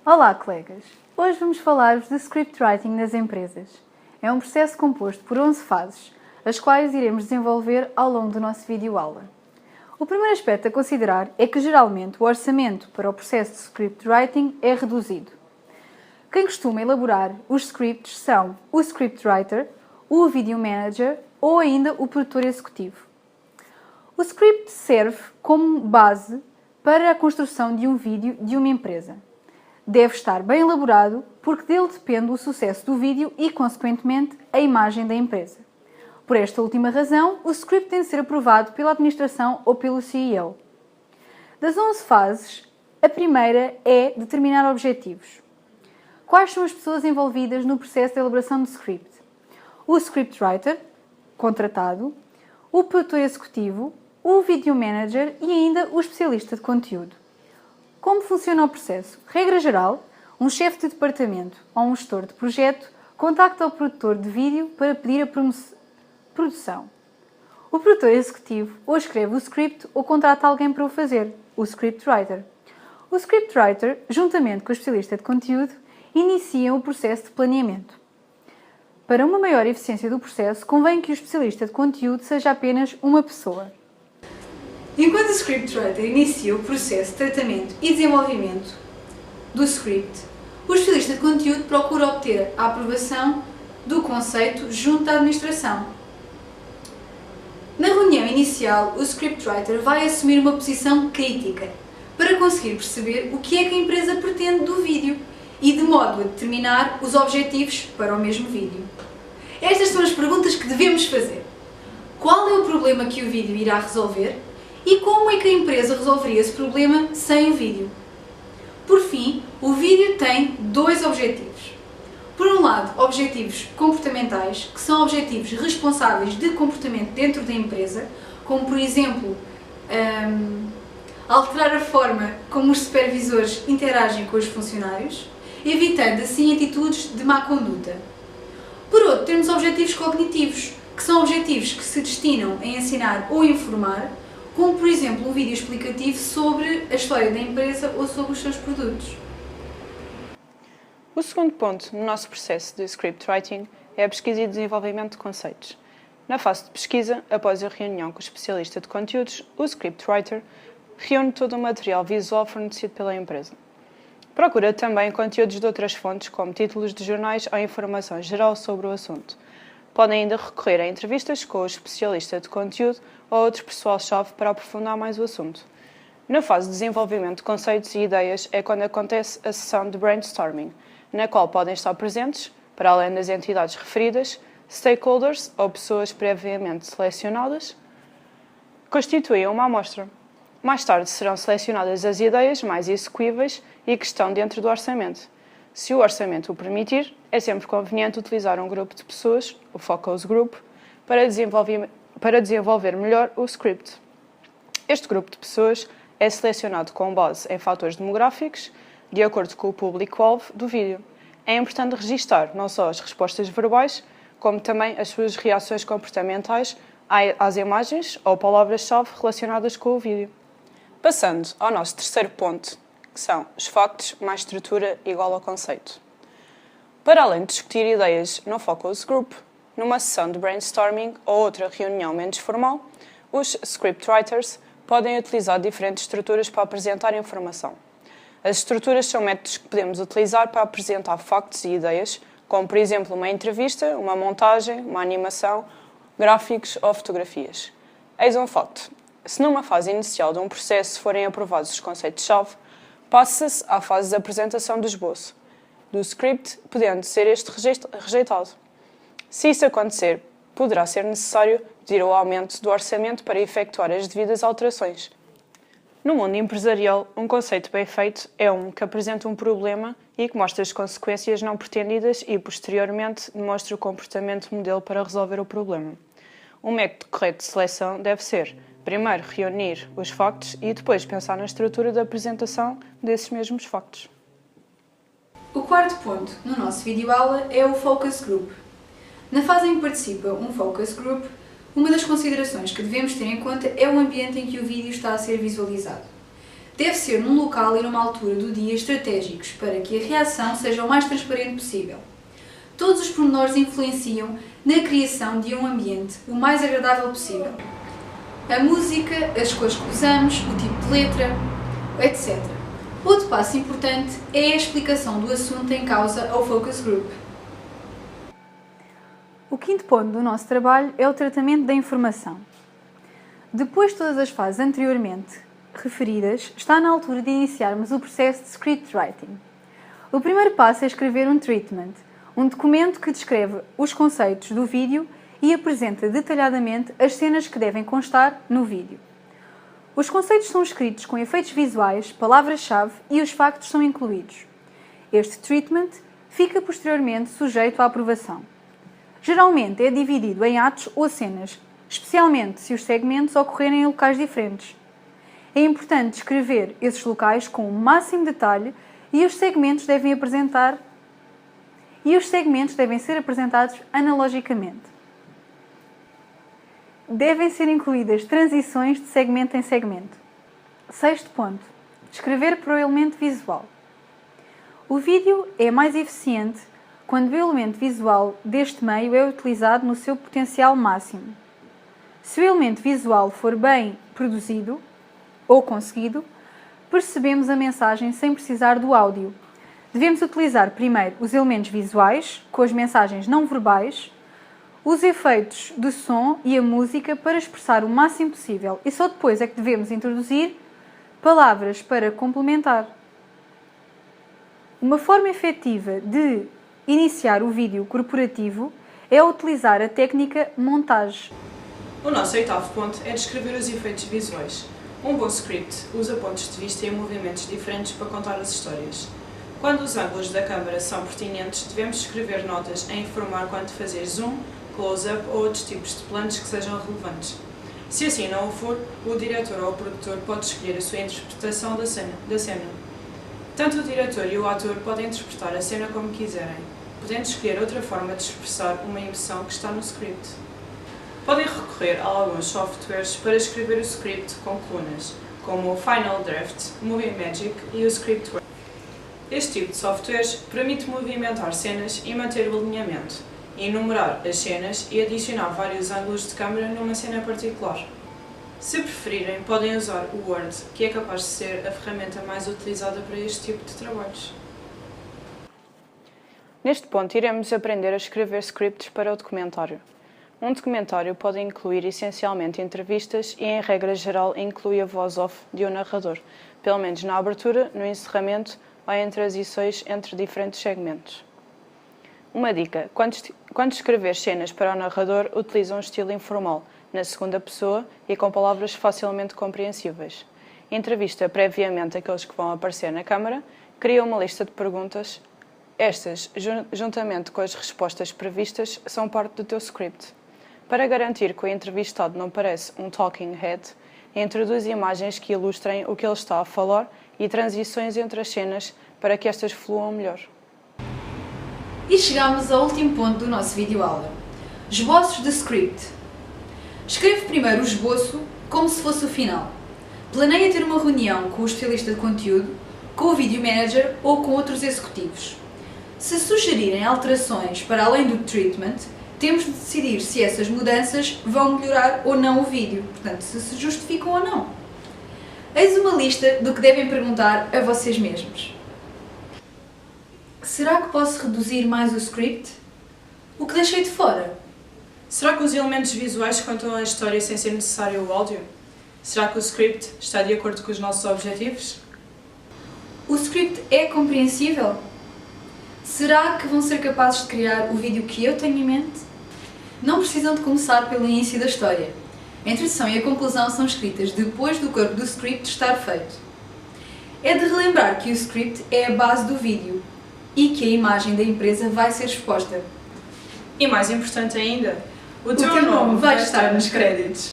Olá, colegas! Hoje vamos falar-vos de scriptwriting nas empresas. É um processo composto por 11 fases, as quais iremos desenvolver ao longo do nosso vídeo-aula. O primeiro aspecto a considerar é que, geralmente, o orçamento para o processo de scriptwriting é reduzido. Quem costuma elaborar os scripts são o scriptwriter, o video manager ou ainda o produtor executivo. O script serve como base para a construção de um vídeo de uma empresa. Deve estar bem elaborado porque dele depende o sucesso do vídeo e, consequentemente, a imagem da empresa. Por esta última razão, o script tem de ser aprovado pela administração ou pelo CEO. Das 11 fases, a primeira é determinar objetivos. Quais são as pessoas envolvidas no processo de elaboração do script? O scriptwriter, contratado, o produtor executivo, o video manager e ainda o especialista de conteúdo. Como funciona o processo? Regra geral, um chefe de departamento ou um gestor de projeto contacta o produtor de vídeo para pedir a produção. O produtor executivo ou escreve o script ou contrata alguém para o fazer, o scriptwriter. O scriptwriter, juntamente com o especialista de conteúdo, inicia o processo de planeamento. Para uma maior eficiência do processo, convém que o especialista de conteúdo seja apenas uma pessoa. Enquanto o scriptwriter inicia o processo de tratamento e desenvolvimento do script, o especialista de conteúdo procura obter a aprovação do conceito junto à administração. Na reunião inicial, o scriptwriter vai assumir uma posição crítica para conseguir perceber o que é que a empresa pretende do vídeo e de modo a determinar os objetivos para o mesmo vídeo. Estas são as perguntas que devemos fazer. Qual é o problema que o vídeo irá resolver? E como é que a empresa resolveria esse problema sem o vídeo? Por fim, o vídeo tem dois objetivos. Por um lado, objetivos comportamentais, que são objetivos responsáveis de comportamento dentro da empresa, como por exemplo, alterar a forma como os supervisores interagem com os funcionários, evitando assim atitudes de má conduta. Por outro, temos objetivos cognitivos, que são objetivos que se destinam a ensinar ou informar, como por exemplo um vídeo explicativo sobre a história da empresa ou sobre os seus produtos. O segundo ponto no nosso processo de scriptwriting é a pesquisa e desenvolvimento de conceitos. Na fase de pesquisa, após a reunião com o especialista de conteúdos, o scriptwriter reúne todo o material visual fornecido pela empresa. Procura também conteúdos de outras fontes, como títulos de jornais ou informação geral sobre o assunto. Podem ainda recorrer a entrevistas com o especialista de conteúdo ou outro pessoal-chave para aprofundar mais o assunto. Na fase de desenvolvimento de conceitos e ideias é quando acontece a sessão de brainstorming, na qual podem estar presentes, para além das entidades referidas, stakeholders ou pessoas previamente selecionadas, constituem uma amostra. Mais tarde serão selecionadas as ideias mais execuíveis e que estão dentro do orçamento. Se o orçamento o permitir, é sempre conveniente utilizar um grupo de pessoas, o Focus Group, para desenvolver melhor o script. Este grupo de pessoas é selecionado com base em fatores demográficos, de acordo com o público-alvo do vídeo. É importante registar não só as respostas verbais, como também as suas reações comportamentais às imagens ou palavras-chave relacionadas com o vídeo. Passando ao nosso terceiro ponto, que são os factos mais estrutura igual ao conceito. Para além de discutir ideias no Focus Group, numa sessão de brainstorming ou outra reunião menos formal, os scriptwriters podem utilizar diferentes estruturas para apresentar informação. As estruturas são métodos que podemos utilizar para apresentar factos e ideias, como por exemplo uma entrevista, uma montagem, uma animação, gráficos ou fotografias. Eis um facto. Se numa fase inicial de um processo forem aprovados os conceitos-chave, passa-se à fase de apresentação do esboço do script, podendo ser este rejeitado. Se isso acontecer, poderá ser necessário pedir o aumento do orçamento para efetuar as devidas alterações. No mundo empresarial, um conceito bem feito é um que apresenta um problema e que mostra as consequências não pretendidas e, posteriormente, demonstra o comportamento modelo para resolver o problema. Um método correto de seleção deve ser, primeiro, reunir os factos e depois pensar na estrutura da apresentação desses mesmos factos. O quarto ponto no nosso vídeo-aula é o Focus Group. Na fase em que participa um Focus Group, uma das considerações que devemos ter em conta é o ambiente em que o vídeo está a ser visualizado. Deve ser num local e numa altura do dia estratégicos para que a reação seja o mais transparente possível. Todos os pormenores influenciam na criação de um ambiente o mais agradável possível. A música, as cores que usamos, o tipo de letra, etc. Outro passo importante é a explicação do assunto em causa ao focus group. O quinto ponto do nosso trabalho é o tratamento da informação. Depois de todas as fases anteriormente referidas, está na altura de iniciarmos o processo de script writing. O primeiro passo é escrever um treatment, um documento que descreve os conceitos do vídeo e apresenta detalhadamente as cenas que devem constar no vídeo. Os conceitos são escritos com efeitos visuais, palavras-chave e os factos são incluídos. Este treatment fica posteriormente sujeito à aprovação. Geralmente é dividido em atos ou cenas, especialmente se os segmentos ocorrerem em locais diferentes. É importante descrever esses locais com o máximo detalhe e os segmentos devem ser apresentados analogicamente. Devem ser incluídas transições de segmento em segmento. Sexto ponto. Descrever por elemento visual. O vídeo é mais eficiente quando o elemento visual deste meio é utilizado no seu potencial máximo. Se o elemento visual for bem produzido ou conseguido, percebemos a mensagem sem precisar do áudio. Devemos utilizar primeiro os elementos visuais, com as mensagens não verbais, os efeitos de som e a música para expressar o máximo possível e só depois é que devemos introduzir palavras para complementar. Uma forma efetiva de iniciar o vídeo corporativo é utilizar a técnica montagem. O nosso oitavo ponto é descrever os efeitos visuais. Um bom script usa pontos de vista e movimentos diferentes para contar as histórias. Quando os ângulos da câmara são pertinentes, devemos escrever notas a informar quando fazer zoom, close-up ou outros tipos de planos que sejam relevantes. Se assim não o for, o diretor ou o produtor pode escolher a sua interpretação da cena. Tanto o diretor e o ator podem interpretar a cena como quiserem, podendo escolher outra forma de expressar uma emoção que está no script. Podem recorrer a alguns softwares para escrever o script com colunas, como o Final Draft, Movie Magic e o Scriptware. Este tipo de softwares permite movimentar cenas e manter o alinhamento, enumerar as cenas e adicionar vários ângulos de câmera numa cena particular. Se preferirem, podem usar o Word, que é capaz de ser a ferramenta mais utilizada para este tipo de trabalhos. Neste ponto, iremos aprender a escrever scripts para o documentário. Um documentário pode incluir essencialmente entrevistas e, em regra geral, inclui a voz off de um narrador, pelo menos na abertura, no encerramento ou em transições entre diferentes segmentos. Uma dica: quando escrever cenas para o narrador, utilize um estilo informal, na segunda pessoa e com palavras facilmente compreensíveis. Entrevista previamente aqueles que vão aparecer na câmara, cria uma lista de perguntas. Estas, juntamente com as respostas previstas, são parte do teu script. Para garantir que o entrevistado não parece um talking head, introduz imagens que ilustrem o que ele está a falar e transições entre as cenas para que estas fluam melhor. E chegamos ao último ponto do nosso vídeo-aula. Esboços de script. Escreve primeiro o esboço como se fosse o final. Planeia ter uma reunião com o especialista de conteúdo, com o video manager ou com outros executivos. Se sugerirem alterações para além do treatment, temos de decidir se essas mudanças vão melhorar ou não o vídeo, portanto, se justificam ou não. Eis uma lista do que devem perguntar a vocês mesmos. Será que posso reduzir mais o script? O que deixei de fora? Será que os elementos visuais contam a história sem ser necessário o áudio? Será que o script está de acordo com os nossos objetivos? O script é compreensível? Será que vão ser capazes de criar o vídeo que eu tenho em mente? Não precisam de começar pelo início da história. A introdução e a conclusão são escritas depois do corpo do script estar feito. É de relembrar que o script é a base do vídeo e que a imagem da empresa vai ser exposta. E mais importante ainda, o teu nome vai estar nos créditos.